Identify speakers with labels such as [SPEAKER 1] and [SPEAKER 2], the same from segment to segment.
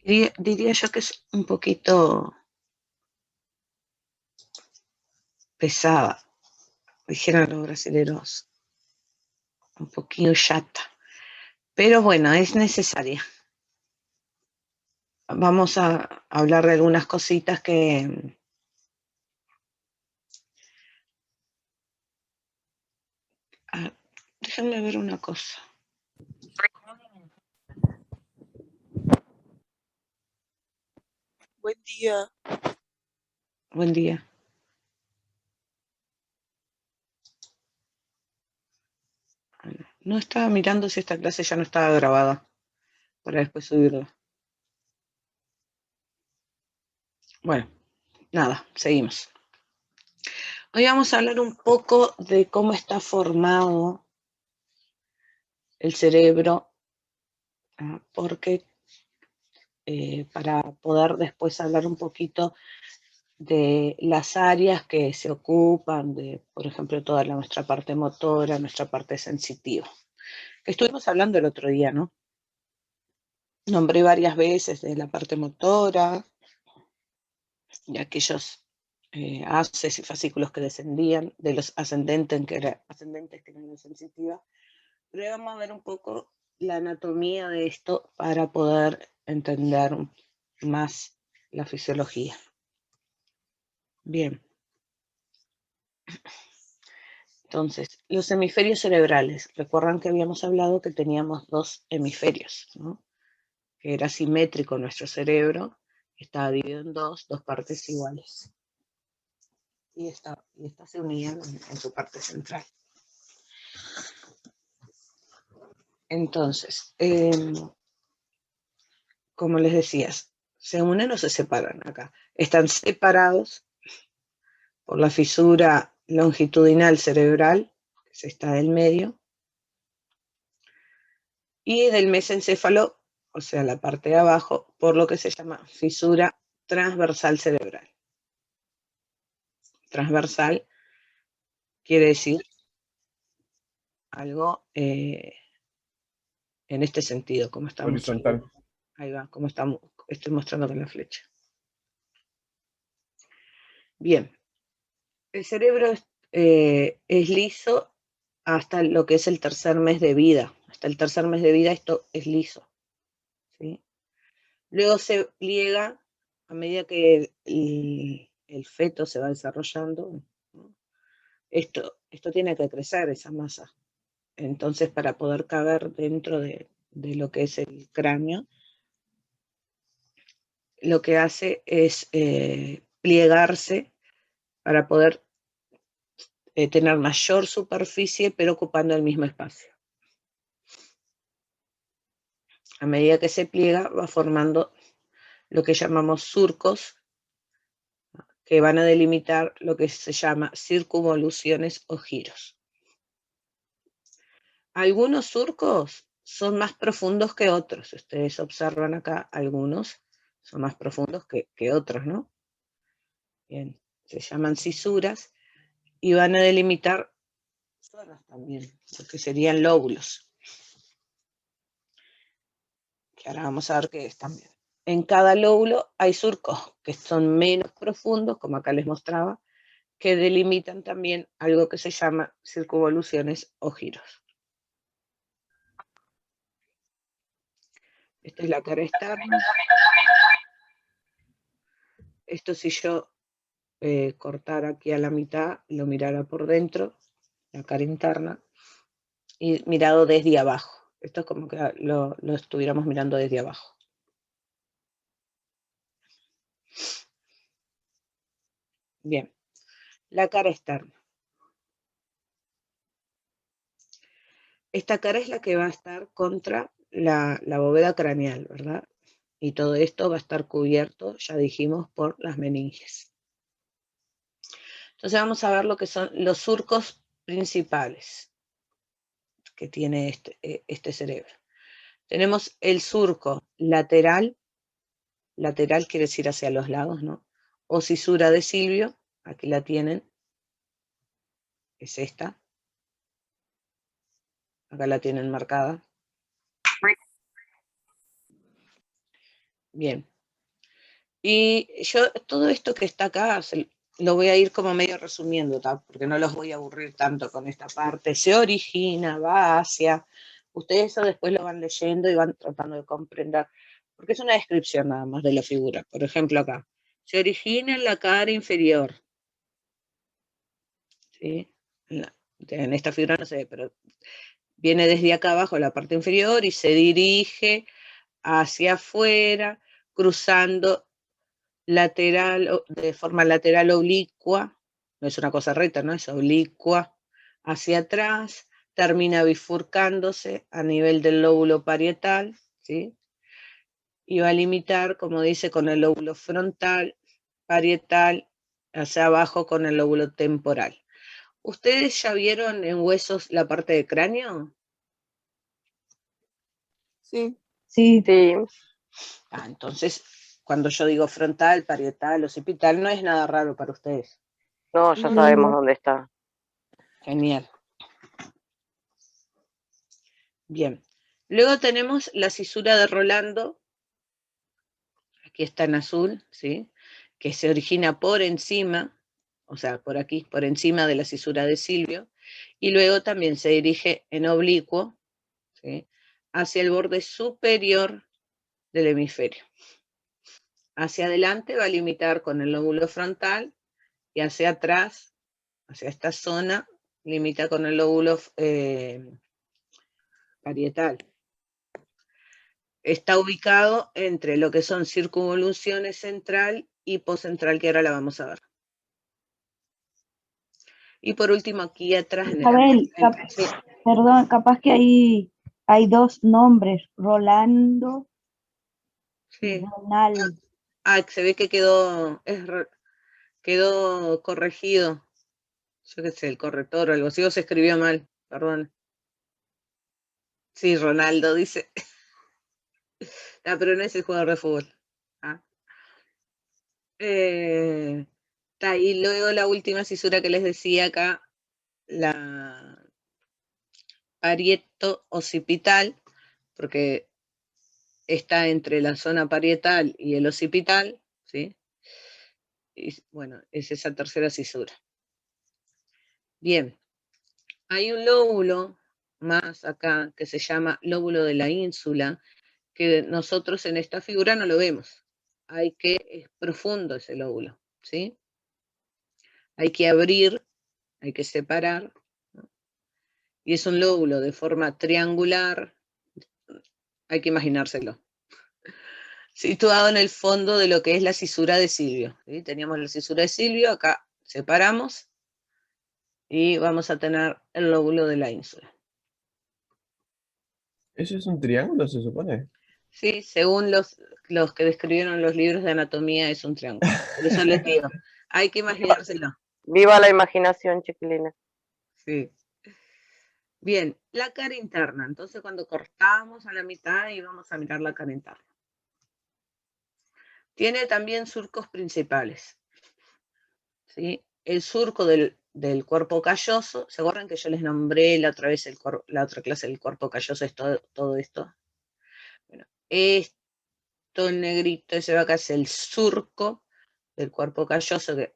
[SPEAKER 1] Diría yo que es un poquito pesada, dijeron los brasileños, un poquito chata, pero bueno, es necesaria. Vamos a hablar de algunas cositas que déjenme ver una cosa.
[SPEAKER 2] Buen día.
[SPEAKER 1] Buen día. No estaba mirando si esta clase ya no estaba grabada para después subirla. Bueno, nada, seguimos. Hoy vamos a hablar un poco de cómo está formado el cerebro, porque para poder después hablar un poquito de las áreas que se ocupan de, por ejemplo, toda nuestra parte motora, nuestra parte sensitiva. Estuvimos hablando el otro día, ¿no? Nombré varias veces de la parte motora, de aquellos haces y fascículos que descendían, de los ascendentes que eran la sensitiva. Pero vamos a ver un poco la anatomía de esto para poder entender más la fisiología. Bien. Entonces, los hemisferios cerebrales. Recuerdan que habíamos hablado que teníamos dos hemisferios, ¿no? Que era simétrico nuestro cerebro, estaba dividido en dos partes iguales. Y esta se unía en su parte central. Entonces, como les decías, se unen o se separan acá. Están separados por la fisura longitudinal cerebral, que está del medio, y del mesencéfalo, o sea, la parte de abajo, por lo que se llama fisura transversal cerebral. Transversal quiere decir algo en este sentido, como estamos.
[SPEAKER 3] Horizontal.
[SPEAKER 1] Ahí va, como estoy mostrando con la flecha. Bien, el cerebro es liso hasta lo que es el tercer mes de vida. Hasta el tercer mes de vida esto es liso, ¿sí? Luego se pliega a medida que el feto se va desarrollando, ¿no? Esto tiene que crecer, esa masa. Entonces, para poder caber dentro de lo que es el cráneo, lo que hace es plegarse para poder tener mayor superficie, pero ocupando el mismo espacio. A medida que se pliega, va formando lo que llamamos surcos, que van a delimitar lo que se llama circunvoluciones o giros. Algunos surcos son más profundos que otros. Ustedes observan acá, algunos son más profundos que otros, ¿no? Bien, se llaman cisuras y van a delimitar zonas también, lo que serían lóbulos, que ahora vamos a ver qué es también. En cada lóbulo hay surcos que son menos profundos, como acá les mostraba, que delimitan también algo que se llama circunvoluciones o giros. Esta es la cara externa. Esto si yo cortara aquí a la mitad, lo mirara por dentro, la cara interna, y mirado desde abajo. Esto es como que lo estuviéramos mirando desde abajo. Bien, la cara externa. Esta cara es la que va a estar contra la bóveda craneal, ¿verdad? Y todo esto va a estar cubierto, ya dijimos, por las meninges. Entonces vamos a ver lo que son los surcos principales que tiene este cerebro. Tenemos el surco lateral. Lateral quiere decir hacia los lados, ¿no? O cisura de Silvio, aquí la tienen, es esta. Acá la tienen marcada. Bien. Y yo todo esto que está acá lo voy a ir como medio resumiendo, porque no los voy a aburrir tanto con esta parte. Se origina, va hacia. Ustedes eso después lo van leyendo y van tratando de comprender, porque es una descripción nada más de la figura. Por ejemplo, acá. Se origina en la cara inferior. ¿Sí? En esta figura no se ve, pero viene desde acá abajo, la parte inferior, y se dirige hacia afuera, cruzando lateral, de forma lateral oblicua, no es una cosa recta, no es oblicua, hacia atrás, termina bifurcándose a nivel del lóbulo parietal, ¿sí? Y va a limitar, como dice, con el lóbulo frontal, parietal, hacia abajo con el lóbulo temporal. ¿Ustedes ya vieron en huesos la parte de cráneo?
[SPEAKER 2] Sí.
[SPEAKER 3] Sí.
[SPEAKER 1] Entonces, cuando yo digo frontal, parietal, occipital, no es nada raro para ustedes.
[SPEAKER 3] No, ya sabemos dónde está.
[SPEAKER 1] Genial. Bien. Luego tenemos la cisura de Rolando. Aquí está en azul, ¿sí? Que se origina por encima, o sea, por aquí, por encima de la cisura de Silvio. Y luego también se dirige en oblicuo, ¿sí? Hacia el borde superior del hemisferio. Hacia adelante va a limitar con el lóbulo frontal y hacia atrás, hacia esta zona, limita con el lóbulo parietal. Está ubicado entre lo que son circunvoluciones central y poscentral, que ahora la vamos a ver. Y por último, aquí atrás...
[SPEAKER 4] Isabel,
[SPEAKER 1] sí.
[SPEAKER 4] Perdón, capaz que ahí hay dos nombres, Rolando y
[SPEAKER 1] Sí.
[SPEAKER 4] Ronald.
[SPEAKER 1] Se ve que quedó corregido. Yo qué sé, el corrector o algo así, o se escribió mal, perdón. Sí, Ronaldo dice. Pero no es el jugador de fútbol. Y luego la última cisura que les decía acá, la parieto occipital, porque está entre la zona parietal y el occipital, ¿sí? Y bueno, es esa tercera cisura. Bien, hay un lóbulo más acá que se llama lóbulo de la ínsula, que nosotros en esta figura no lo vemos. Es profundo ese lóbulo, ¿sí? Hay que abrir, hay que separar, ¿no? Y es un lóbulo de forma triangular, hay que imaginárselo, situado en el fondo de lo que es la cisura de Silvio, ¿sí? Teníamos la cisura de Silvio, acá separamos y vamos a tener el lóbulo de la ínsula.
[SPEAKER 2] ¿Eso es un triángulo, se supone?
[SPEAKER 1] Sí, según los que describieron los libros de anatomía es un triángulo. Por eso les digo, hay que imaginárselo.
[SPEAKER 3] Viva la imaginación, chiquilina.
[SPEAKER 1] Sí. Bien, la cara interna. Entonces cuando cortamos a la mitad y vamos a mirar la cara interna. Tiene también surcos principales, ¿sí? El surco del cuerpo calloso. ¿Se acuerdan que yo les nombré la otra vez la otra clase del cuerpo calloso? Es todo esto. Bueno, esto en negrito, ese de acá es el surco del cuerpo calloso, que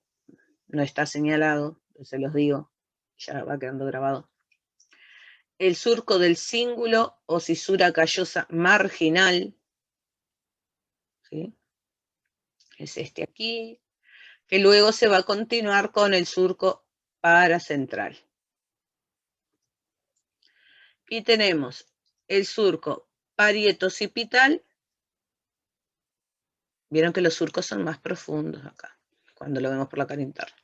[SPEAKER 1] no está señalado, se los digo, ya va quedando grabado. El surco del cíngulo o cisura callosa marginal, ¿sí? Es este aquí, que luego se va a continuar con el surco paracentral. Y tenemos el surco parietocipital. Vieron que los surcos son más profundos acá, cuando lo vemos por la cara interna.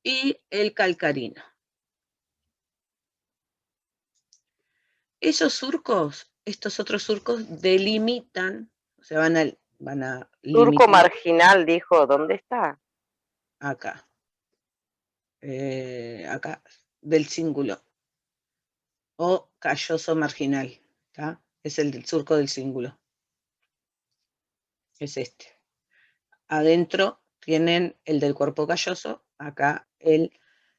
[SPEAKER 1] Y el calcarino. Esos surcos, estos otros surcos delimitan, o sea, van a
[SPEAKER 3] Surco
[SPEAKER 1] limitar
[SPEAKER 3] marginal, dijo, ¿dónde está?
[SPEAKER 1] acá. Acá, del cíngulo. O calloso marginal, ¿tá? Es el del surco del cíngulo. Es este. Adentro tienen el del cuerpo calloso, acá el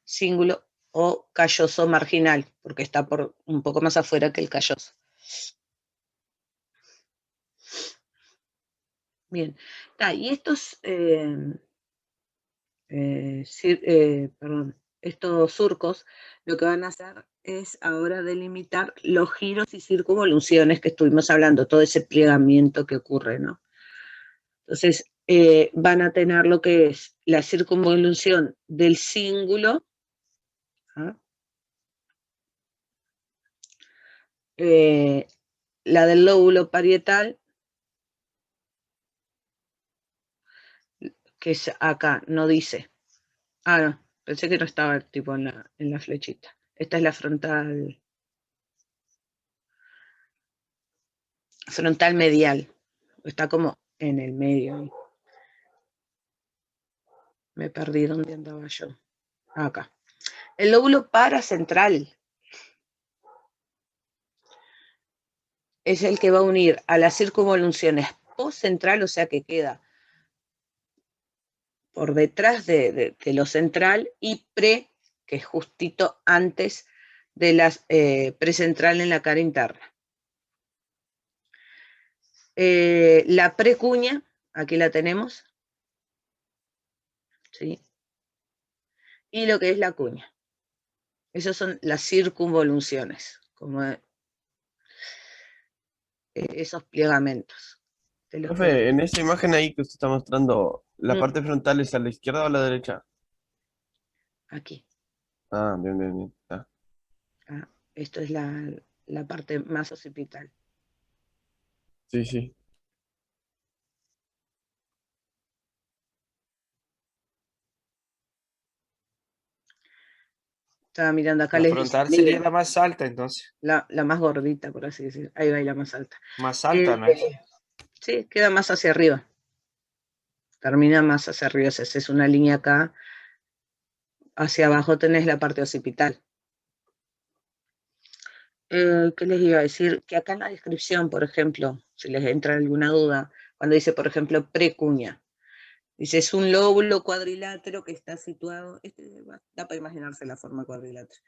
[SPEAKER 1] cíngulo o calloso marginal, porque está por un poco más afuera que el calloso. Bien. Y estos, estos surcos, lo que van a hacer es ahora delimitar los giros y circunvoluciones que estuvimos hablando, todo ese plegamiento que ocurre, ¿no? Entonces, van a tener lo que es la circunvolución del cíngulo, ¿ah? La del lóbulo parietal, que es acá, no dice. No, pensé que no estaba tipo en la flechita. Esta es la frontal medial. Está como en el medio. Me perdí dónde andaba yo. Acá. El lóbulo paracentral es el que va a unir a las circunvoluciones postcentral, o sea que queda por detrás de lo central, y pre, que es justito antes de la precentral en la cara interna. La precuña, aquí la tenemos, ¿sí? Y lo que es la cuña. Esas son las circunvoluciones, como esos plegamentos.
[SPEAKER 2] Profe, en esa imagen ahí que usted está mostrando, ¿la
[SPEAKER 1] Mm.
[SPEAKER 2] parte frontal es a la izquierda o a la derecha?
[SPEAKER 1] Aquí.
[SPEAKER 2] Ah, bien, bien, bien.
[SPEAKER 1] Esto es la parte más occipital.
[SPEAKER 2] Sí, sí.
[SPEAKER 1] Estaba mirando acá.
[SPEAKER 5] La
[SPEAKER 1] Les
[SPEAKER 5] frontal
[SPEAKER 1] dice,
[SPEAKER 5] sería
[SPEAKER 1] miren,
[SPEAKER 5] la más alta, entonces.
[SPEAKER 1] la más gordita, por así decir. Ahí va, y la más alta.
[SPEAKER 5] Más alta, ¿no es?
[SPEAKER 1] Sí, queda más hacia arriba. Termina más hacia arriba. Si haces una línea acá, hacia abajo tenés la parte occipital. ¿Qué les iba a decir? Que acá en la descripción, por ejemplo, si les entra alguna duda, cuando dice, por ejemplo, precuña, dice, es un lóbulo cuadrilátero que está situado, da para imaginarse la forma cuadrilátero,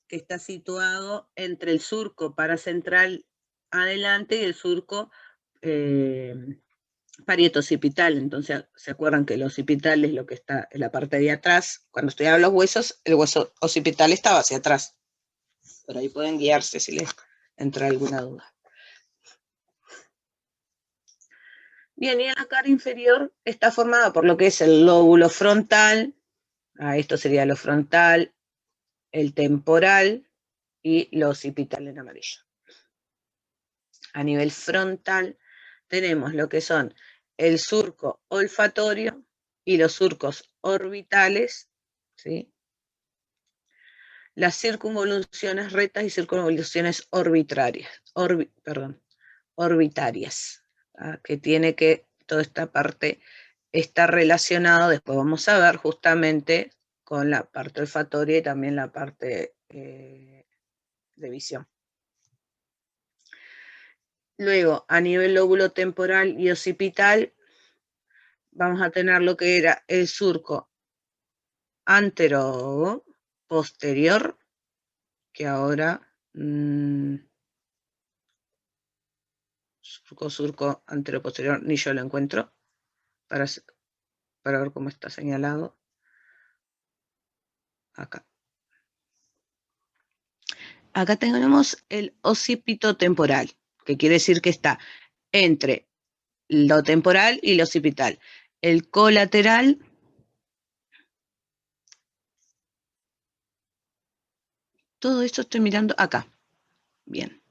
[SPEAKER 1] que está situado entre el surco paracentral adelante y el surco parieto-occipital. Entonces, ¿se acuerdan que el occipital es lo que está en la parte de atrás? Cuando estudiaban los huesos, el hueso occipital estaba hacia atrás. Por ahí pueden guiarse si les entra alguna duda. Bien, y en la cara inferior está formada por lo que es el lóbulo frontal, esto sería lo frontal, el temporal y lo occipital en amarillo. A nivel frontal tenemos lo que son el surco olfatorio y los surcos orbitales, ¿sí? Las circunvoluciones rectas y circunvoluciones orbitarias, que tiene que toda esta parte está relacionado, después vamos a ver justamente con la parte olfatoria y también la parte de visión. Luego, a nivel lóbulo temporal y occipital, vamos a tener lo que era el surco antero-posterior, que ahora surco antero-posterior, ni yo lo encuentro para ver cómo está señalado. Acá. Acá tenemos el occipito temporal, que quiere decir que está entre lo temporal y lo occipital. El colateral, todo esto estoy mirando acá. Bien.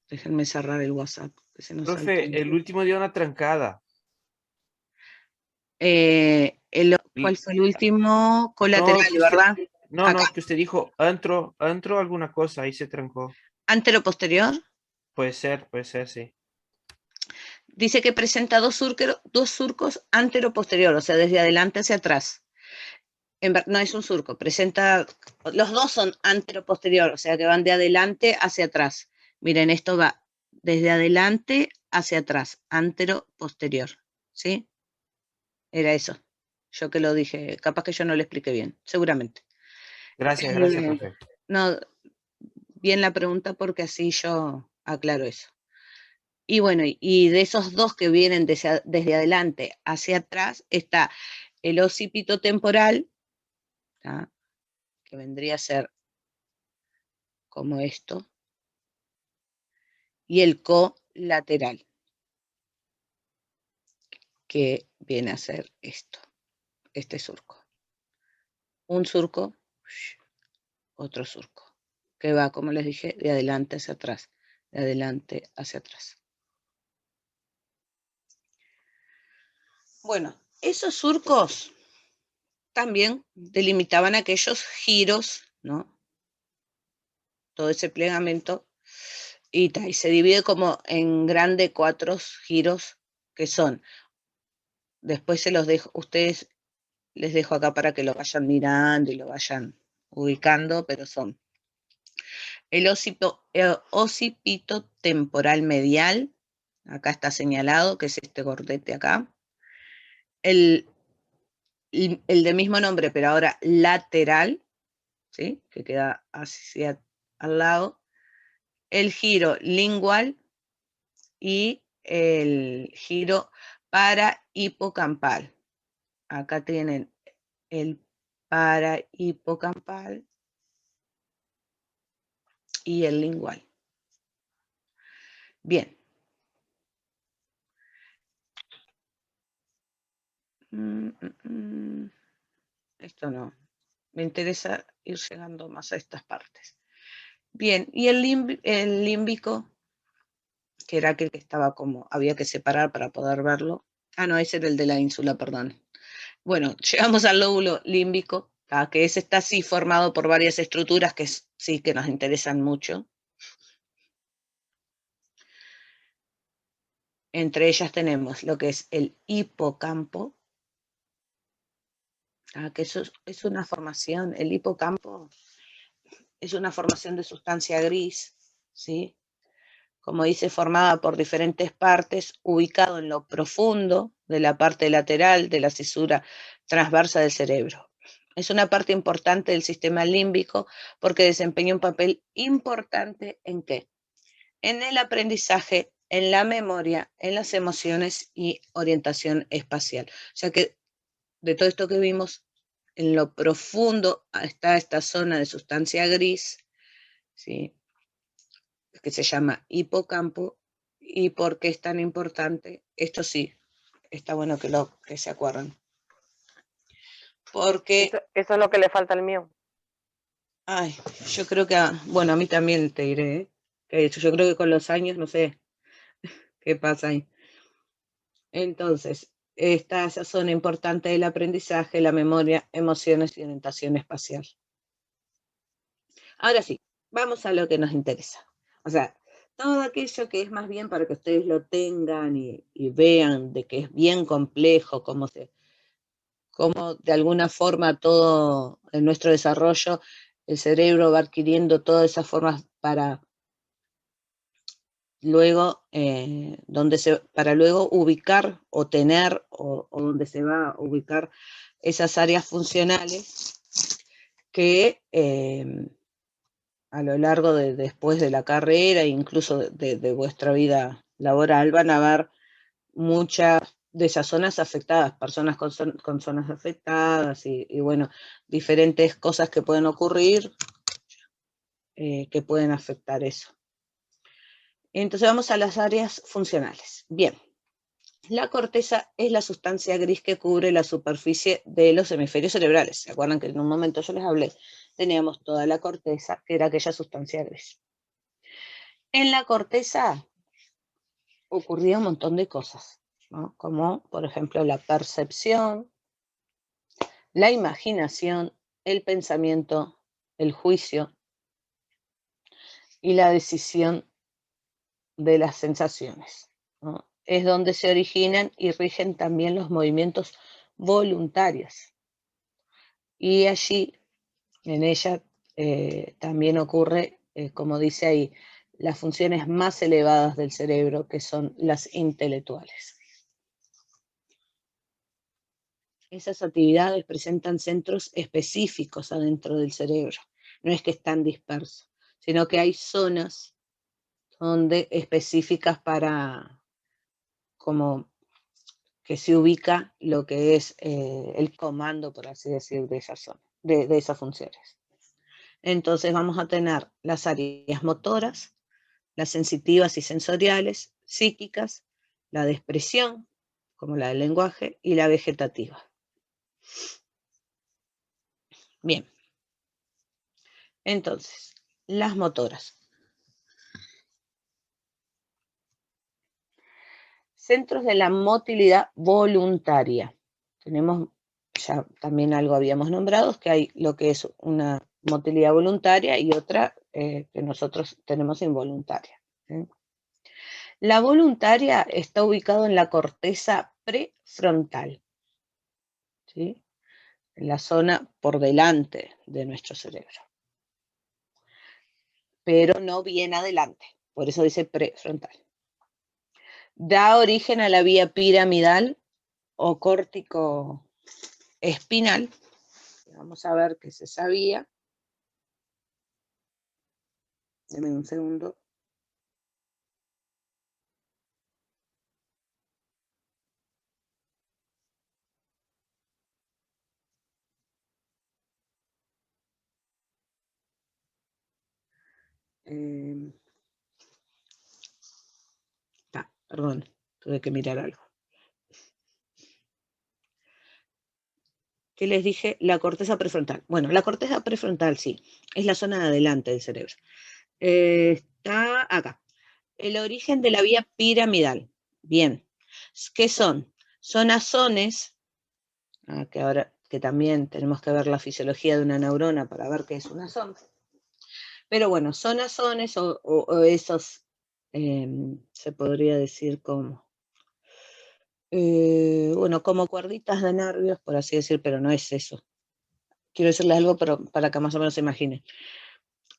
[SPEAKER 1] Déjenme cerrar el WhatsApp. Que se nos
[SPEAKER 5] Profe, el último dio una trancada.
[SPEAKER 1] ¿Cuál fue el último? Colateral,
[SPEAKER 5] No,
[SPEAKER 1] ¿verdad?
[SPEAKER 5] no,
[SPEAKER 1] Acá.
[SPEAKER 5] que usted dijo, entró alguna cosa, ahí se trancó.
[SPEAKER 1] Antero-posterior.
[SPEAKER 5] Puede ser, sí.
[SPEAKER 1] Dice que presenta dos surcos antero-posterior, o sea, desde adelante hacia atrás. No es un surco, presenta, los dos son antero-posterior, o sea, que van de adelante hacia atrás. Miren, esto va desde adelante hacia atrás, antero-posterior, ¿sí? Era eso. Yo que lo dije, capaz que yo no lo expliqué bien, seguramente.
[SPEAKER 5] Gracias, profe.
[SPEAKER 1] No, bien la pregunta porque así yo aclaro eso. Y bueno, y de esos dos que vienen desde adelante hacia atrás, está el occipito temporal, ¿tá? Que vendría a ser como esto, y el colateral, que viene a ser esto, este surco. Un surco, otro surco, que va, como les dije, de adelante hacia atrás, de adelante hacia atrás. Bueno, esos surcos también delimitaban aquellos giros, ¿no? Todo ese plegamento, y se divide como en grande 4 giros, que son, después se los dejo, ustedes les dejo acá para que lo vayan mirando y lo vayan ubicando, pero son el occipito temporal medial, acá está señalado, que es este gordete acá, el de mismo nombre, pero ahora lateral, ¿sí? Que queda hacia al lado, el giro lingual y el giro parahipocampal. Acá tienen el parahipocampal y el lingual. Bien. Esto no. Me interesa ir llegando más a estas partes. Bien, y el límbico, que era aquel que estaba como, había que separar para poder verlo. Ah, no, ese era el de la ínsula, perdón. Bueno, llegamos al lóbulo límbico, que ese está así formado por varias estructuras que sí que nos interesan mucho. Entre ellas tenemos lo que es el hipocampo, que eso es una formación, el hipocampo es una formación de sustancia gris, ¿sí? Como dice, formada por diferentes partes, ubicado en lo profundo de la parte lateral de la cisura transversa del cerebro. Es una parte importante del sistema límbico porque desempeña un papel importante ¿en qué? En el aprendizaje, en la memoria, en las emociones y orientación espacial. O sea que de todo esto que vimos, en lo profundo está esta zona de sustancia gris, ¿sí? Que se llama hipocampo. ¿Y por qué es tan importante? Esto sí, está bueno que se acuerden. Porque...
[SPEAKER 3] Eso es lo que le falta al mío.
[SPEAKER 1] Ay, yo creo que, bueno, a mí también te diré, que yo creo que con los años, no sé qué pasa ahí. Entonces, está esa zona importante del aprendizaje, la memoria, emociones y orientación espacial. Ahora sí, vamos a lo que nos interesa. O sea, todo aquello que es más bien para que ustedes lo tengan y vean de que es bien complejo, cómo de alguna forma todo en nuestro desarrollo, el cerebro va adquiriendo todas esas formas para luego, para luego ubicar o tener, o donde se va a ubicar esas áreas funcionales que a lo largo de después de la carrera, incluso de vuestra vida laboral, van a haber muchas de esas zonas afectadas, personas con zonas afectadas y bueno, diferentes cosas que pueden ocurrir que pueden afectar eso. Entonces vamos a las áreas funcionales. Bien, la corteza es la sustancia gris que cubre la superficie de los hemisferios cerebrales. ¿Se acuerdan que en un momento yo les hablé? Teníamos toda la corteza, que era aquella sustancia gris. En la corteza ocurría un montón de cosas, ¿no? Como, por ejemplo, la percepción, la imaginación, el pensamiento, el juicio y la decisión de las sensaciones, ¿no? Es donde se originan y rigen también los movimientos voluntarios. Y allí, en ella, también ocurre, como dice ahí, las funciones más elevadas del cerebro, que son las intelectuales. Esas actividades presentan centros específicos adentro del cerebro. No es que están dispersos, sino que hay zonas donde específicas para como que se ubica lo que es el comando, por así decir, de esa zona, de esas funciones. Entonces vamos a tener las áreas motoras, las sensitivas y sensoriales, psíquicas, la de expresión, como la del lenguaje, y la vegetativa. Bien. Entonces, las motoras. Centros de la motilidad voluntaria. Tenemos, ya también algo habíamos nombrado, que hay lo que es una motilidad voluntaria y otra que nosotros tenemos involuntaria. ¿Sí? La voluntaria está ubicada en la corteza prefrontal, ¿sí? En la zona por delante de nuestro cerebro, pero no bien adelante, por eso dice prefrontal. Da origen a la vía piramidal o córtico espinal. Vamos a ver qué se sabía. Deme un segundo. Perdón, tuve que mirar algo. ¿Qué les dije? La corteza prefrontal. Bueno, la corteza prefrontal, sí, es la zona de adelante del cerebro. Está acá. El origen de la vía piramidal. Bien. ¿Qué son? Son azones, que también tenemos que ver la fisiología de una neurona para ver qué es un azón. Pero bueno, son azones o esos, se podría decir como, bueno, como cuerditas de nervios, por así decir, pero no es eso. Quiero decirles algo pero para que más o menos se imaginen.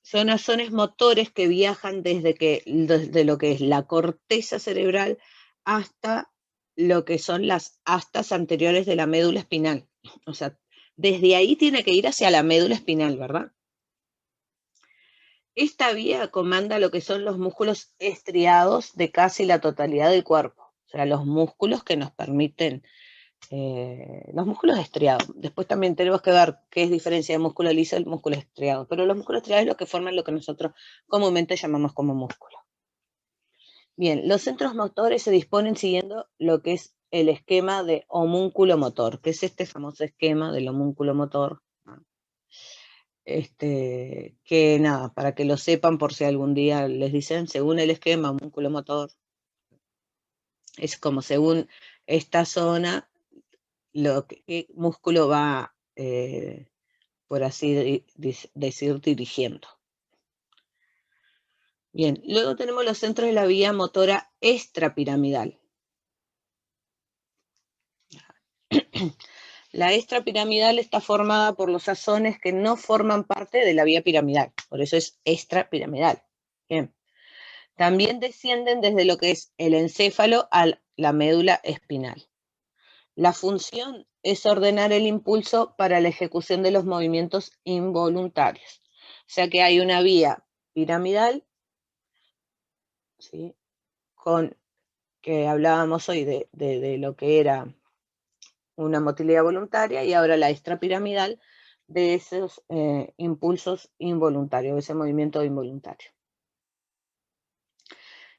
[SPEAKER 1] Son azones motores que viajan desde lo que es la corteza cerebral hasta lo que son las astas anteriores de la médula espinal. O sea, desde ahí tiene que ir hacia la médula espinal, ¿verdad? Esta vía comanda lo que son los músculos estriados de casi la totalidad del cuerpo. O sea, los músculos que nos permiten, los músculos estriados. Después también tenemos que ver qué es diferencia de músculo liso y músculo estriado. Pero los músculos estriados es lo que forman lo que nosotros comúnmente llamamos como músculo. Bien, los centros motores se disponen siguiendo lo que es el esquema de homúnculo motor, que es este famoso esquema del homúnculo motor. Que nada, para que lo sepan por si algún día les dicen, según el esquema homúnculo motor, es como según esta zona, qué músculo va, por así decir, dirigiendo. Bien, luego tenemos los centros de la vía motora extrapiramidal. La extrapiramidal está formada por los azones que no forman parte de la vía piramidal, por eso es extrapiramidal. Bien. También descienden desde lo que es el encéfalo a la médula espinal. La función es ordenar el impulso para la ejecución de los movimientos involuntarios. O sea que hay una vía piramidal, ¿sí? Que hablábamos hoy de lo que era una motilidad voluntaria, y ahora la extrapiramidal de esos impulsos involuntarios, ese movimiento involuntario.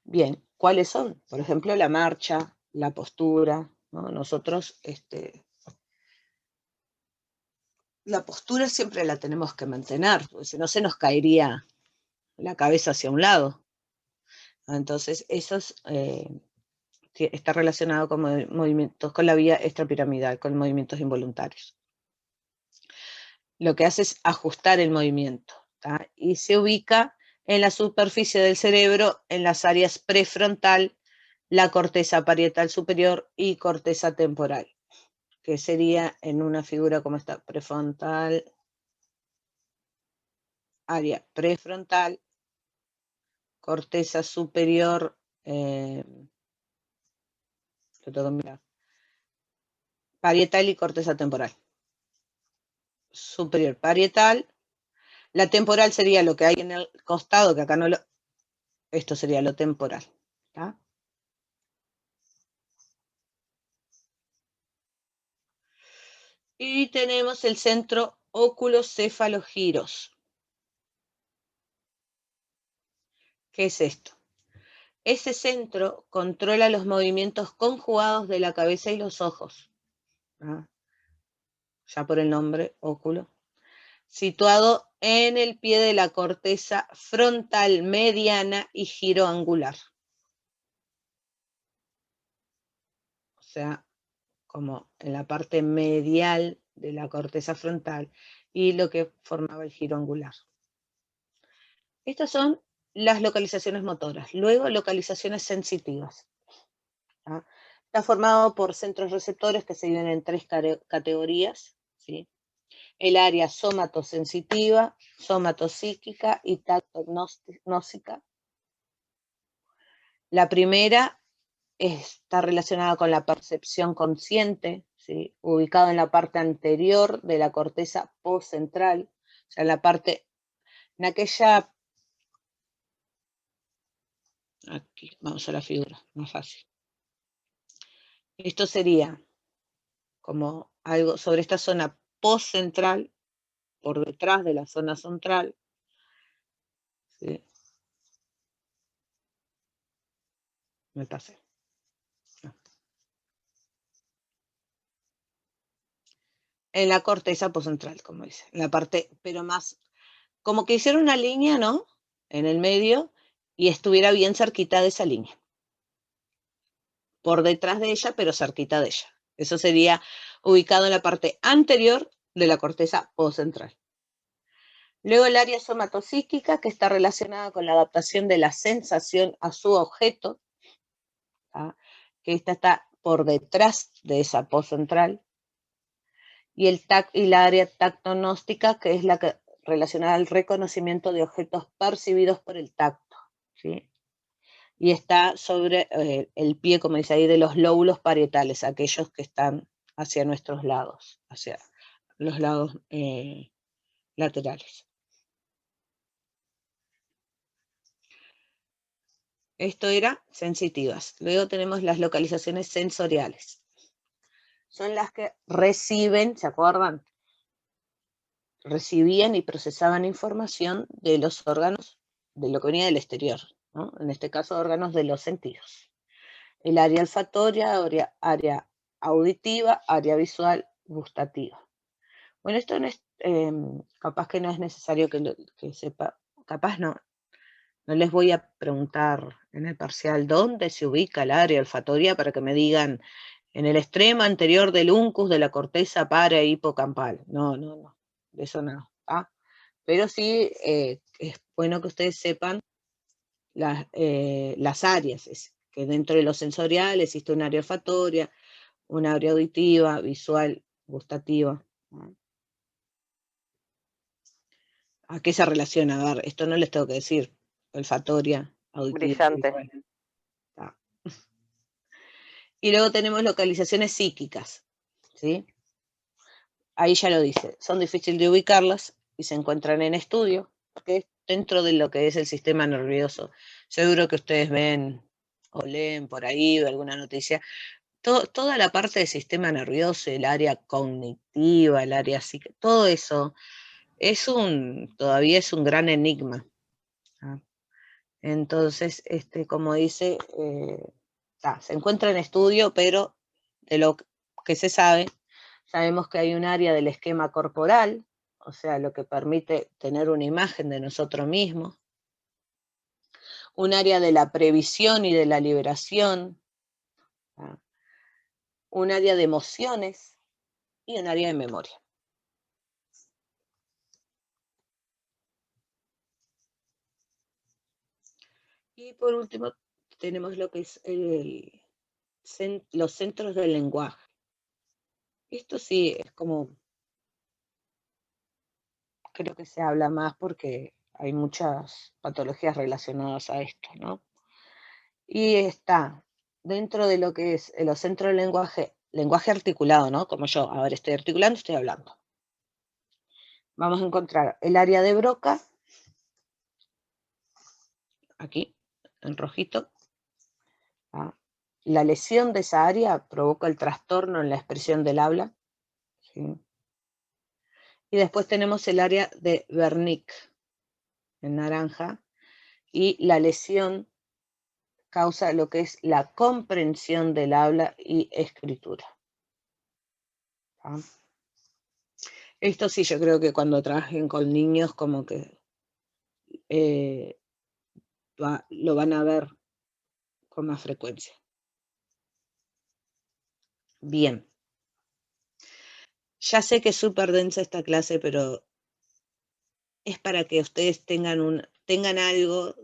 [SPEAKER 1] Bien, ¿cuáles son? Por ejemplo, la marcha, la postura, ¿no? Nosotros, la postura siempre la tenemos que mantener, porque si no se nos caería la cabeza hacia un lado. Entonces, eso está relacionado con movimientos, con la vía extrapiramidal, con movimientos involuntarios. Lo que hace es ajustar el movimiento, ¿tá? Y se ubica en la superficie del cerebro, en las áreas prefrontal, la corteza parietal superior y corteza temporal, que sería en una figura como esta: prefrontal, área prefrontal, corteza superior, lo tengo que mirar, parietal y corteza temporal. Superior parietal, la temporal sería lo que hay en el costado, que acá no lo... Esto sería lo temporal. ¿Tá? Y tenemos el centro óculo-céfalo-giros. ¿Qué es esto? Ese centro controla los movimientos conjugados de la cabeza y los ojos. ¿Ah? Ya por el nombre, óculo. Situado en el pie de la corteza frontal mediana y giro angular. O sea, como en la parte medial de la corteza frontal y lo que formaba el giro angular. Estas son las localizaciones motoras. Luego, localizaciones sensitivas. ¿Ah? Está formado por centros receptores que se dividen en 3 categorías, ¿sí? El área somatosensitiva, somatopsíquica y tactognóstica. La primera está relacionada con la percepción consciente, ¿sí? Ubicado en la parte anterior de la corteza postcentral, o sea, en aquella, aquí, vamos a la figura, más fácil. Esto sería como algo sobre esta zona postcentral, por detrás de la zona central, ¿sí? Me pasé. En la corteza postcentral, como dice, en la parte, pero más, como que hiciera una línea, ¿no? En el medio y estuviera bien cerquita de esa línea. Por detrás de ella, pero cerquita de ella. Eso sería ubicado en la parte anterior de la corteza postcentral. Luego el área somatopsíquica, que está relacionada con la adaptación de la sensación a su objeto, ¿tá? Que esta está por detrás de esa postcentral. Y la área tactognóstica, que es la que relacionada al reconocimiento de objetos percibidos por el tacto, ¿sí? Y está sobre el pie, como dice ahí, de los lóbulos parietales, aquellos que están hacia nuestros lados, hacia los lados laterales. Esto era sensitivas. Luego tenemos las localizaciones sensoriales. Son las que reciben, ¿se acuerdan? Recibían y procesaban información de los órganos, de lo que venía del exterior, ¿no? En este caso, órganos de los sentidos. El área olfatoria, área auditiva, área visual, gustativa. Bueno, esto no es, capaz que no es necesario que sepa, capaz no les voy a preguntar en el parcial dónde se ubica el área olfatoria para que me digan en el extremo anterior del uncus de la corteza para-hipocampal. No, de eso no. ¿Ah? Pero sí es bueno que ustedes sepan las áreas, que dentro de lo sensorial existe un área olfatoria, un área auditiva, visual, gustativa. ¿No? ¿A qué se relaciona? A ver, esto no les tengo que decir. Olfatoria, auditiva,
[SPEAKER 3] Brillante.
[SPEAKER 1] visual. Ah. Y luego tenemos localizaciones psíquicas, ¿sí? Ahí ya lo dice, son difíciles de ubicarlas y se encuentran en estudio, porque es dentro de lo que es el sistema nervioso. Seguro que ustedes ven o leen por ahí o alguna noticia, toda la parte del sistema nervioso, el área cognitiva, el área psíquica, todo eso todavía es un gran enigma. ¿Ah? Entonces, como dice, se encuentra en estudio, pero de lo que se sabe, sabemos que hay un área del esquema corporal, o sea, lo que permite tener una imagen de nosotros mismos, un área de la previsión y de la liberación, ¿tá? Un área de emociones y un área de memoria. Y por último, tenemos lo que es los centros del lenguaje. Esto sí es como, creo que se habla más porque hay muchas patologías relacionadas a esto, ¿no? Y está dentro de lo que es los centros del lenguaje articulado, ¿no? Como yo, a ver, estoy articulando, estoy hablando. Vamos a encontrar el área de Broca, aquí, en rojito. ¿Ah? La lesión de esa área provoca el trastorno en la expresión del habla. ¿Sí? Y después tenemos el área de Wernicke, en naranja, y la lesión causa lo que es la comprensión del habla y escritura. ¿Ah? Esto sí, yo creo que cuando trabajen con niños, como que lo van a ver con más frecuencia. Bien. Ya sé que es súper densa esta clase, pero es para que ustedes tengan algo,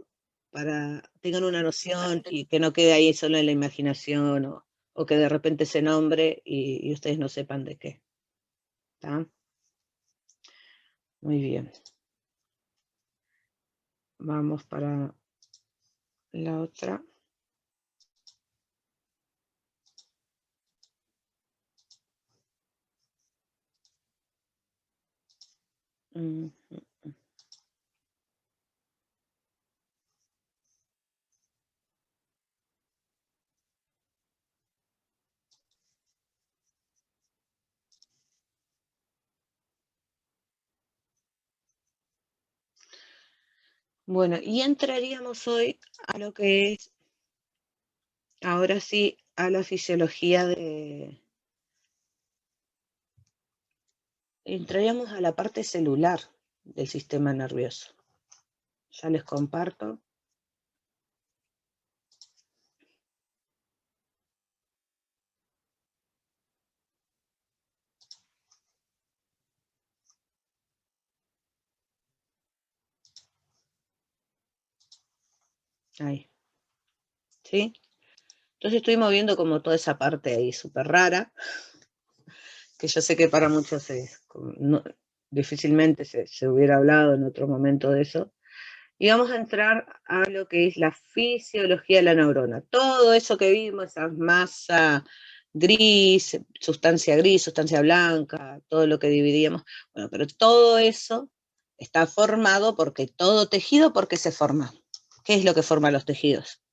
[SPEAKER 1] tengan una noción y que no quede ahí solo en la imaginación o que de repente se nombre y ustedes no sepan de qué. ¿Está? Muy bien. Vamos para la otra. Bueno, y entraríamos hoy a lo que es, ahora sí, a la fisiología entraríamos a la parte celular del sistema nervioso. Ya les comparto. Ahí. ¿Sí? Entonces estoy moviendo como toda esa parte ahí súper rara, que yo sé que para muchos difícilmente se hubiera hablado en otro momento de eso. Y vamos a entrar a lo que es la fisiología de la neurona. Todo eso que vimos, esa masa gris, sustancia blanca, todo lo que dividíamos. Bueno, pero todo eso está formado porque todo tejido, ¿por qué se forma? ¿Qué es lo que forma los tejidos?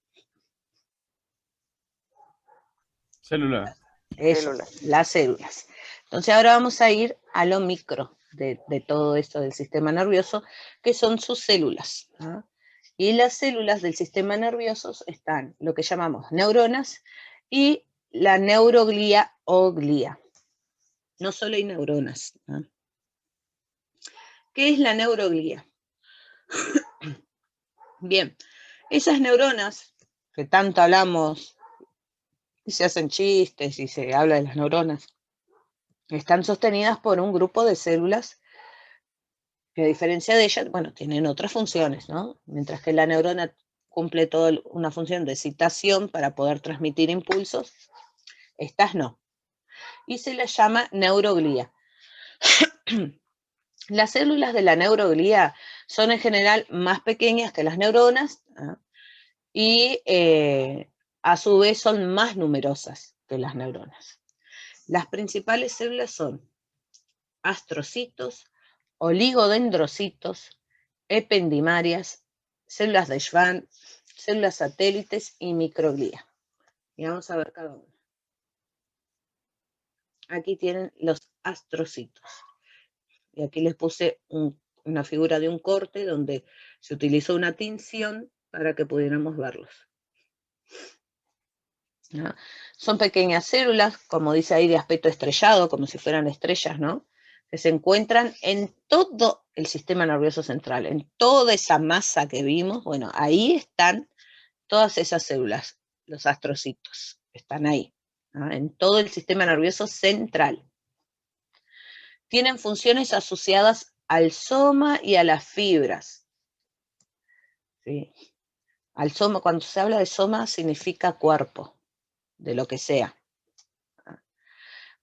[SPEAKER 2] Células.
[SPEAKER 1] Eso,
[SPEAKER 3] Células.
[SPEAKER 1] las células. Entonces ahora vamos a ir a lo micro de todo esto del sistema nervioso, que son sus células. ¿No? Y las células del sistema nervioso están lo que llamamos neuronas y la neuroglía o glía. No solo hay neuronas. ¿No? ¿Qué es la neuroglía? Bien, esas neuronas que tanto hablamos y se hacen chistes y se habla de las neuronas, están sostenidas por un grupo de células que a diferencia de ellas, bueno, tienen otras funciones, ¿no? Mientras que la neurona cumple toda una función de excitación para poder transmitir impulsos, estas no. Y se las llama neuroglía. Las células de la neuroglía son en general más pequeñas que las neuronas, ¿eh? Y a su vez son más numerosas que las neuronas. Las principales células son astrocitos, oligodendrocitos, ependimarias, células de Schwann, células satélites y microglía. Y vamos a ver cada uno. Aquí tienen los astrocitos. Y aquí les puse una figura de un corte donde se utilizó una tinción para que pudiéramos verlos. ¿No? Son pequeñas células, como dice ahí, de aspecto estrellado, como si fueran estrellas, ¿no? Que se encuentran en todo el sistema nervioso central, en toda esa masa que vimos. Bueno, ahí están todas esas células, los astrocitos, están ahí, ¿no? En todo el sistema nervioso central. Tienen funciones asociadas al soma y a las fibras. ¿Sí? Al soma, cuando se habla de soma, significa cuerpo, de lo que sea.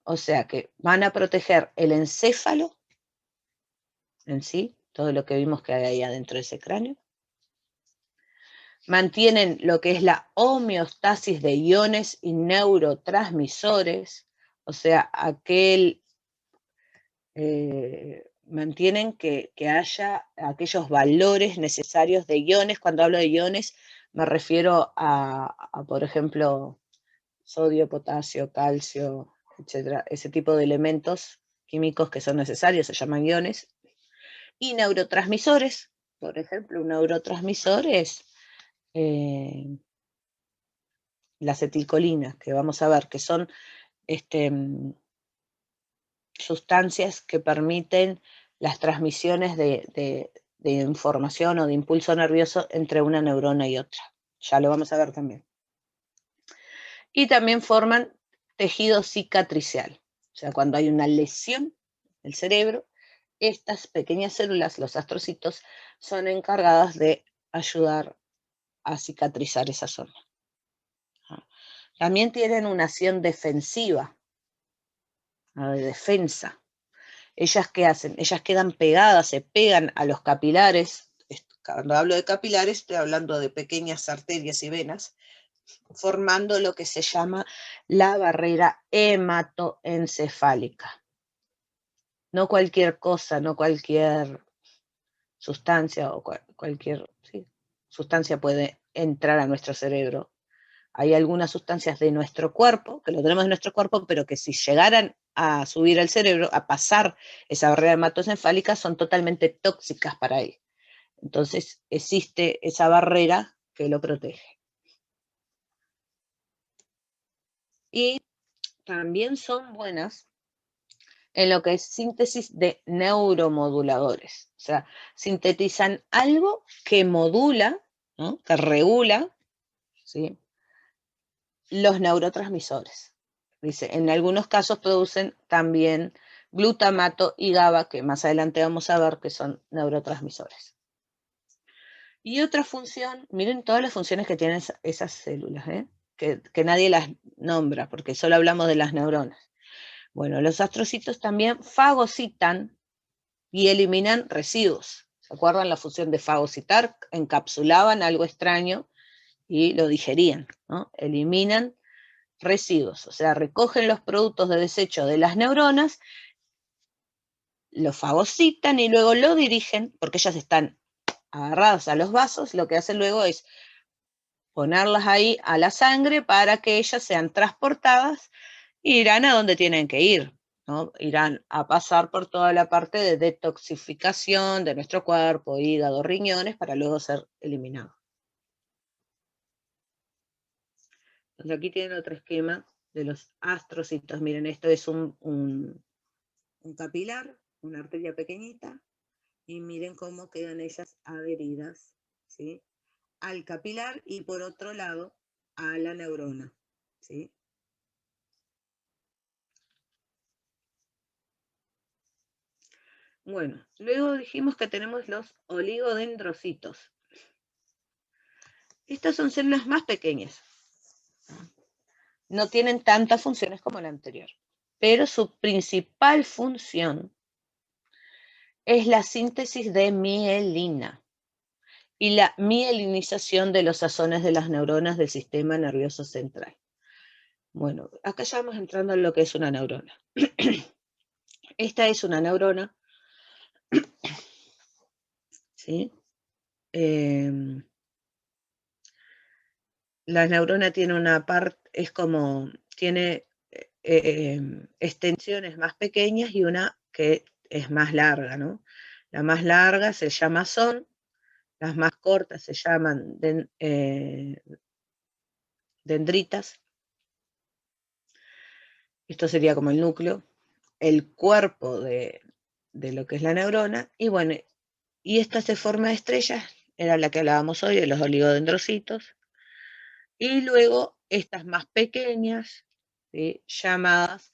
[SPEAKER 1] O sea que van a proteger el encéfalo en sí, todo lo que vimos que hay ahí adentro de ese cráneo. Mantienen lo que es la homeostasis de iones y neurotransmisores, o sea, mantienen que haya aquellos valores necesarios de iones. Cuando hablo de iones me refiero a, por ejemplo, sodio, potasio, calcio, etcétera, ese tipo de elementos químicos que son necesarios, se llaman iones. Y neurotransmisores, por ejemplo, un neurotransmisor es la acetilcolina, que vamos a ver que son sustancias que permiten las transmisiones de información o de impulso nervioso entre una neurona y otra. Ya lo vamos a ver también. Y también forman tejido cicatricial. O sea, cuando hay una lesión del cerebro, estas pequeñas células, los astrocitos, son encargadas de ayudar a cicatrizar esa zona. También tienen una acción defensiva, de defensa. ¿Ellas qué hacen? Ellas quedan pegadas, se pegan a los capilares. Cuando hablo de capilares, estoy hablando de pequeñas arterias y venas, formando lo que se llama la barrera hematoencefálica. No cualquier cosa, no cualquier sustancia o cualquier sustancia puede entrar a nuestro cerebro. Hay algunas sustancias de nuestro cuerpo, que lo tenemos en nuestro cuerpo, pero que si llegaran a subir al cerebro, a pasar esa barrera hematoencefálica, son totalmente tóxicas para él. Entonces existe esa barrera que lo protege. Y también son buenas en lo que es síntesis de neuromoduladores. O sea, sintetizan algo que modula, ¿no?, que regula, ¿sí?, los neurotransmisores. Dice, en algunos casos producen también glutamato y GABA, que más adelante vamos a ver que son neurotransmisores. Y otra función, miren todas las funciones que tienen esas células, que nadie las nombra, porque solo hablamos de las neuronas. Bueno, los astrocitos también fagocitan y eliminan residuos. ¿Se acuerdan la función de fagocitar? Encapsulaban algo extraño y lo digerían, ¿no? Eliminan residuos, o sea, recogen los productos de desecho de las neuronas, los fagocitan y luego lo dirigen, porque ellas están agarradas a los vasos, lo que hacen luego es ponerlas ahí a la sangre para que ellas sean transportadas e irán a donde tienen que ir, ¿no? Irán a pasar por toda la parte de detoxificación de nuestro cuerpo, hígado, riñones, para luego ser eliminados. Entonces aquí tienen otro esquema de los astrocitos. Miren, esto es un capilar, una arteria pequeñita, y miren cómo quedan ellas adheridas, ¿sí?, al capilar y por otro lado a la neurona, ¿sí? Bueno, luego dijimos que tenemos los oligodendrocitos. Estas son células más pequeñas. No tienen tantas funciones como la anterior, pero su principal función es la síntesis de mielina y la mielinización de los azones de las neuronas del sistema nervioso central. Bueno, acá ya vamos entrando en lo que es una neurona. Esta es una neurona, ¿sí? La neurona tiene una parte, es como, tiene extensiones más pequeñas y una que es más larga, ¿no? La más larga se llama axón, las más cortas se llaman dendritas. Esto sería como el núcleo, el cuerpo de lo que es la neurona, y bueno, y esta se forma de estrellas, era la que hablábamos hoy, de los oligodendrocitos, y luego estas más pequeñas, ¿sí?, llamadas,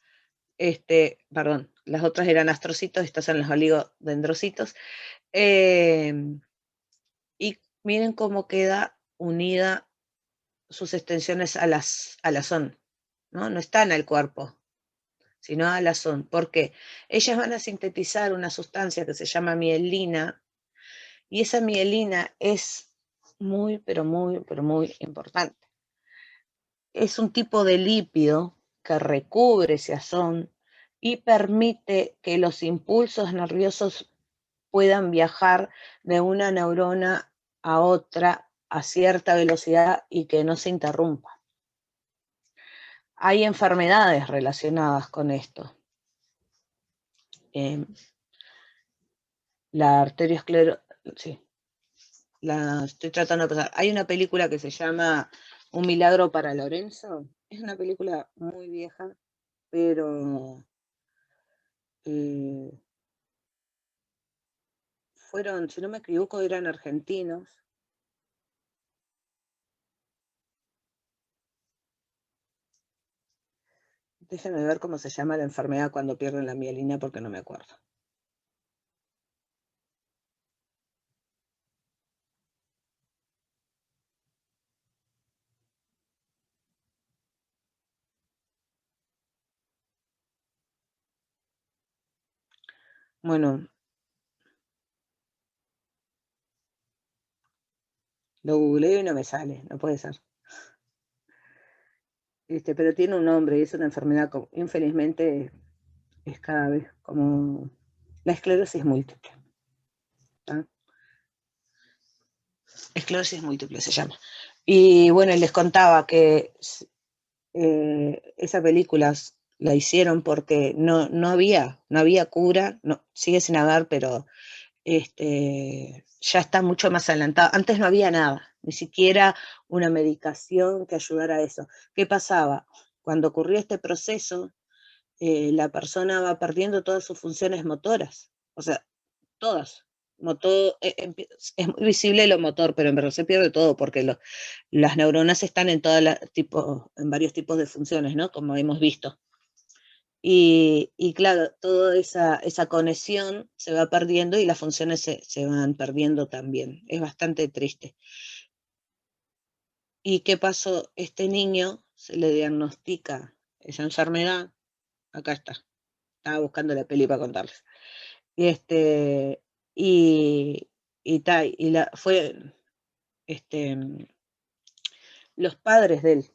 [SPEAKER 1] perdón, las otras eran astrocitos, estas son los oligodendrocitos, y miren cómo queda unida sus extensiones a las axón, ¿no? No están al cuerpo, sino al axón. ¿Por qué? Ellas van a sintetizar una sustancia que se llama mielina, y esa mielina es muy, pero muy, pero muy importante. Es un tipo de lípido que recubre ese axón y permite que los impulsos nerviosos puedan viajar de una neurona a otra a cierta velocidad y que no se interrumpa. Hay enfermedades relacionadas con esto. La arteriosclerosis, sí, la estoy tratando de pasar. Hay una película que se llama Un milagro para Lorenzo. Es una película muy vieja, pero fueron, si no me equivoco, eran argentinos. Déjenme ver cómo se llama la enfermedad cuando pierden la mielina porque no me acuerdo. Bueno, lo googleo y no me sale, no puede ser. Pero tiene un nombre y es una enfermedad, infelizmente, es cada vez como la esclerosis múltiple. ¿Ah? Esclerosis múltiple se llama. Y bueno, les contaba que esa película la hicieron porque no había cura, no, sigue sin haber, pero ya está mucho más adelantado. Antes no había nada, ni siquiera una medicación que ayudara a eso. ¿Qué pasaba? Cuando ocurrió este proceso, la persona va perdiendo todas sus funciones motoras, o sea, todas. Es muy visible lo motor, pero en verdad se pierde todo porque las neuronas están en en varios tipos de funciones, ¿no? Como hemos visto. Y claro, toda esa conexión se va perdiendo y las funciones se van perdiendo también. Es bastante triste. ¿Y qué pasó? Este niño se le diagnostica esa enfermedad. Acá está. Estaba buscando la peli para contarles. Los padres de él,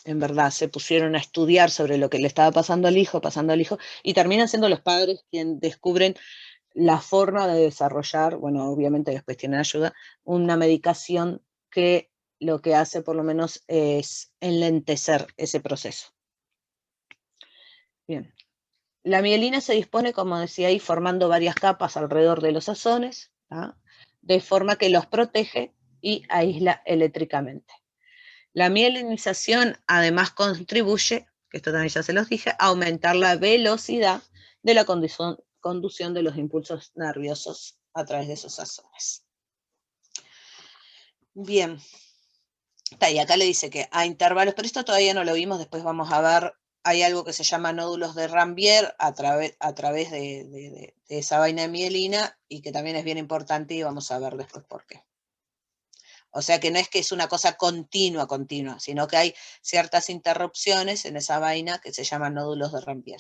[SPEAKER 1] en verdad, se pusieron a estudiar sobre lo que le estaba pasando al hijo, y terminan siendo los padres quienes descubren la forma de desarrollar, bueno, obviamente después tienen ayuda, una medicación que lo que hace por lo menos es enlentecer ese proceso. Bien. La mielina se dispone, como decía ahí, formando varias capas alrededor de los axones, ¿tá? De forma que los protege y aísla eléctricamente. La mielinización además contribuye, que esto también ya se los dije, a aumentar la velocidad de la conducción de los impulsos nerviosos a través de esos axones. Bien. Y acá le dice que a intervalos, pero esto todavía no lo vimos, después vamos a ver, hay algo que se llama nódulos de Ranvier a través de esa vaina de mielina y que también es bien importante y vamos a ver después por qué. O sea que no es que es una cosa continua, sino que hay ciertas interrupciones en esa vaina que se llaman nódulos de Ranvier.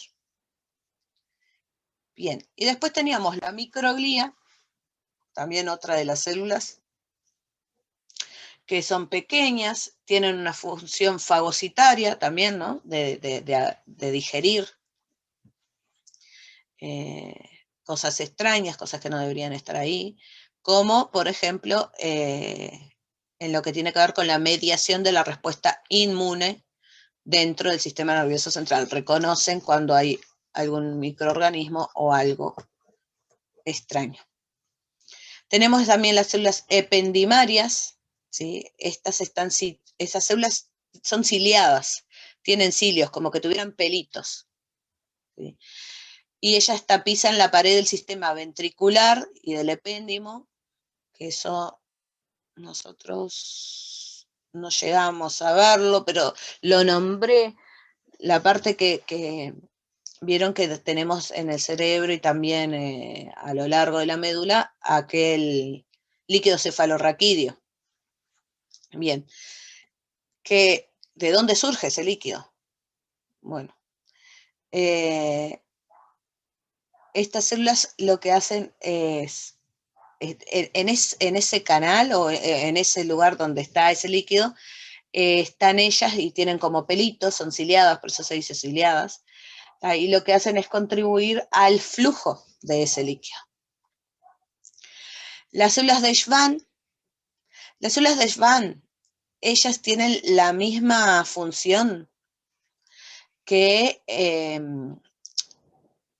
[SPEAKER 1] Bien, y después teníamos la microglía, también otra de las células, que son pequeñas, tienen una función fagocitaria también, ¿no? De digerir cosas extrañas, cosas que no deberían estar ahí, como por ejemplo en lo que tiene que ver con la mediación de la respuesta inmune dentro del sistema nervioso central. Reconocen cuando hay algún microorganismo o algo extraño. Tenemos también las células ependimarias, ¿sí? Esas células son ciliadas, tienen cilios, como que tuvieran pelitos, ¿sí? Y ellas tapizan la pared del sistema ventricular y del epéndimo, que eso nosotros no llegamos a verlo, pero lo nombré, la parte que vieron que tenemos en el cerebro y también a lo largo de la médula, aquel líquido cefalorraquídeo. Bien, ¿de dónde surge ese líquido? Bueno, estas células lo que hacen es, en ese canal o en ese lugar donde está ese líquido, están ellas y tienen como pelitos, son ciliadas, por eso se dice ciliadas, Y lo que hacen es contribuir al flujo de ese líquido. Las células de Schwann, ellas tienen la misma función que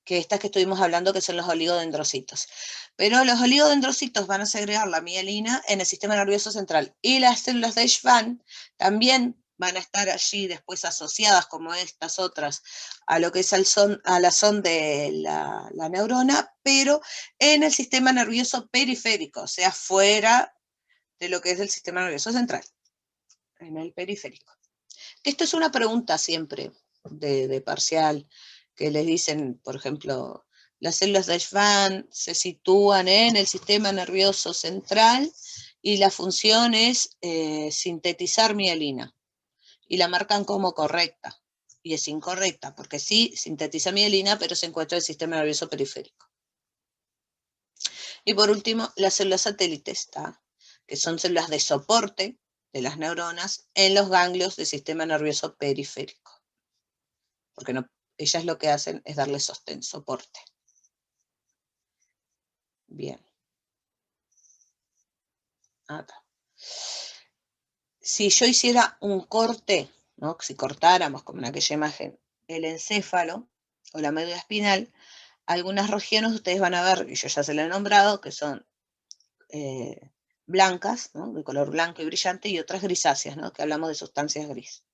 [SPEAKER 1] estas que estuvimos hablando, que son los oligodendrocitos. Pero los oligodendrocitos van a segregar la mielina en el sistema nervioso central. Y las células de Schwann también van a estar allí después asociadas, como estas otras, a lo que es a la son de la neurona, pero en el sistema nervioso periférico, o sea, fuera de lo que es el sistema nervioso central, en el periférico. Esto es una pregunta siempre de parcial, que les dicen, por ejemplo, las células de Schwann se sitúan en el sistema nervioso central y la función es sintetizar mielina, y la marcan como correcta, y es incorrecta, porque sí sintetiza mielina, pero se encuentra en el sistema nervioso periférico. Y por último, las células satélites, que son células de soporte de las neuronas en los ganglios del sistema nervioso periférico. Porque no, ellas lo que hacen es darle sostén, soporte. Bien. Acá. Si yo hiciera un corte, ¿no? Si cortáramos, como en aquella imagen, el encéfalo o la médula espinal, algunas regiones ustedes van a ver, y yo ya se lo he nombrado, que son blancas, ¿no? De color blanco y brillante, y otras grisáceas, ¿no? Que hablamos de sustancias gris.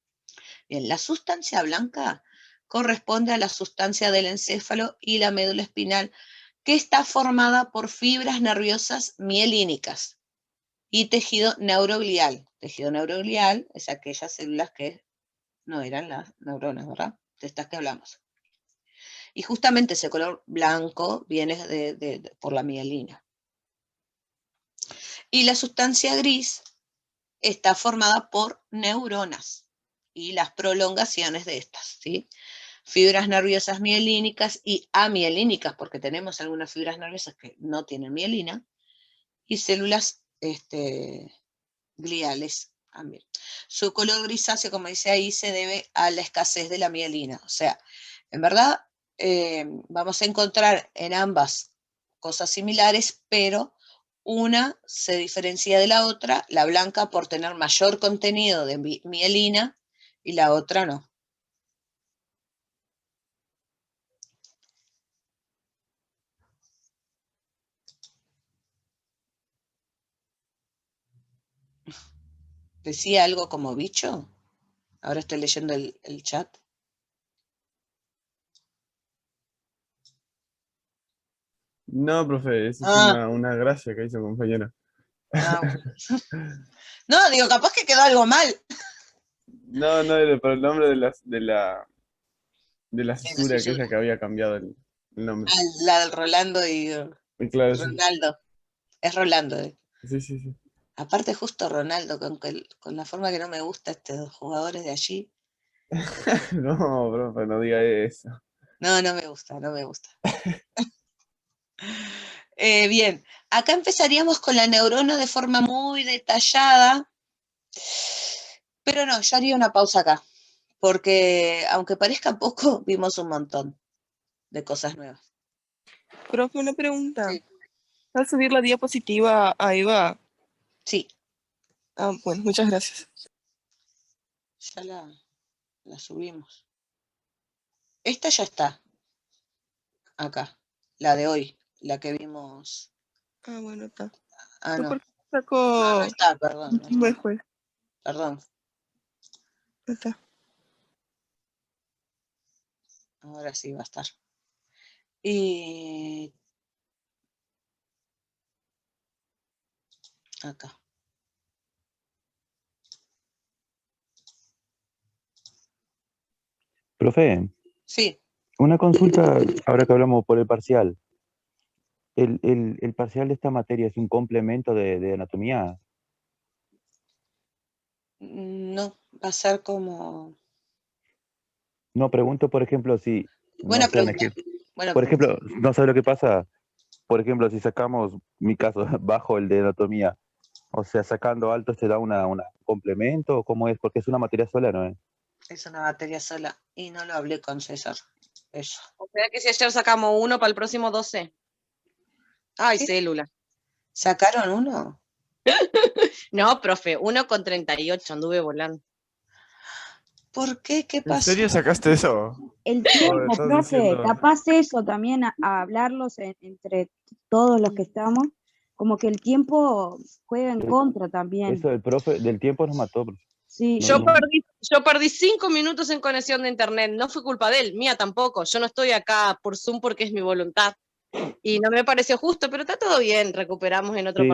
[SPEAKER 1] Bien, la sustancia blanca corresponde a la sustancia del encéfalo y la médula espinal, que está formada por fibras nerviosas mielínicas y tejido neuroglial. Tejido neuroglial es aquellas células que no eran las neuronas, ¿verdad? De estas que hablamos. Y justamente ese color blanco viene por la mielina. Y la sustancia gris está formada por neuronas y las prolongaciones de estas, ¿sí? Fibras nerviosas mielínicas y amielínicas, porque tenemos algunas fibras nerviosas que no tienen mielina, y células gliales también. Su color grisáceo, como dice ahí, se debe a la escasez de la mielina. O sea, en verdad vamos a encontrar en ambas cosas similares, pero una se diferencia de la otra, la blanca por tener mayor contenido de mielina y la otra no. ¿Decía algo como bicho? Ahora estoy leyendo el chat.
[SPEAKER 2] No, profe, esa es una gracia que hizo compañero.
[SPEAKER 1] Bueno. No, digo, capaz que quedó algo mal.
[SPEAKER 2] No, era por el nombre de la
[SPEAKER 1] Sí,
[SPEAKER 2] cesura aquella que había cambiado el nombre.
[SPEAKER 1] La del Rolando y
[SPEAKER 2] Claro, sí.
[SPEAKER 1] Ronaldo. Es Rolando.
[SPEAKER 2] Sí.
[SPEAKER 1] Aparte justo Ronaldo, con la forma que no me gusta estos jugadores de allí.
[SPEAKER 2] No, profe, no diga eso.
[SPEAKER 1] No, no me gusta, no me gusta. Bien, acá empezaríamos con la neurona de forma muy detallada, pero no, yo haría una pausa acá, porque aunque parezca poco, vimos un montón de cosas nuevas.
[SPEAKER 6] Profe, una pregunta.
[SPEAKER 1] Sí.
[SPEAKER 6] ¿Va a subir la diapositiva a Eva?
[SPEAKER 1] Sí,
[SPEAKER 6] Ah, bueno, muchas gracias.
[SPEAKER 1] ya la subimos. Esta ya está, acá, la de hoy, la que vimos.
[SPEAKER 6] Ah, bueno, está.
[SPEAKER 1] Ah,
[SPEAKER 6] ¿Tú
[SPEAKER 1] no.
[SPEAKER 6] por qué
[SPEAKER 1] No,
[SPEAKER 6] sacó
[SPEAKER 1] no está, perdón. No
[SPEAKER 6] un
[SPEAKER 1] está.
[SPEAKER 6] después?
[SPEAKER 1] Perdón,
[SPEAKER 6] No está.
[SPEAKER 1] ahora sí va a estar. Y acá.
[SPEAKER 7] Profe,
[SPEAKER 1] Sí,
[SPEAKER 7] una consulta ahora que hablamos por el parcial. ¿El parcial de esta materia es un complemento de anatomía?
[SPEAKER 1] no, va a ser como...
[SPEAKER 7] No, pregunto, por ejemplo, si, no
[SPEAKER 1] Buena
[SPEAKER 7] sé,
[SPEAKER 1] pregunta. Buena
[SPEAKER 7] por
[SPEAKER 1] pregunta.
[SPEAKER 7] ejemplo, no sé lo que pasa, por ejemplo, si sacamos, mi caso, bajo el de anatomía, o sea, sacando altos te da un complemento, ¿o cómo es? Porque es una materia sola, ¿no es?
[SPEAKER 1] Es una materia sola y no lo hablé con César. Eso.
[SPEAKER 8] O sea que si ayer sacamos 1 para el próximo 12. Ay,
[SPEAKER 1] ¿Sí?
[SPEAKER 8] célula.
[SPEAKER 1] ¿Sacaron uno?
[SPEAKER 8] No, profe, 1 con 38, anduve volando.
[SPEAKER 1] ¿Por qué? ¿Qué
[SPEAKER 2] ¿En
[SPEAKER 1] pasó?
[SPEAKER 2] serio sacaste eso?
[SPEAKER 4] El tiempo,
[SPEAKER 2] estás
[SPEAKER 4] profe,
[SPEAKER 2] diciendo-
[SPEAKER 4] capaz eso también a hablarlos entre todos los que estamos, como que el tiempo juega en contra también.
[SPEAKER 7] Eso del profe, del tiempo nos mató, profe.
[SPEAKER 4] Sí,
[SPEAKER 7] No,
[SPEAKER 8] Yo
[SPEAKER 7] no.
[SPEAKER 8] perdí 5 minutos en conexión de internet. No fue culpa de él, mía tampoco. Yo no estoy acá por Zoom porque es mi voluntad. Y no me pareció justo, pero está todo bien. Recuperamos en otro
[SPEAKER 7] Sí,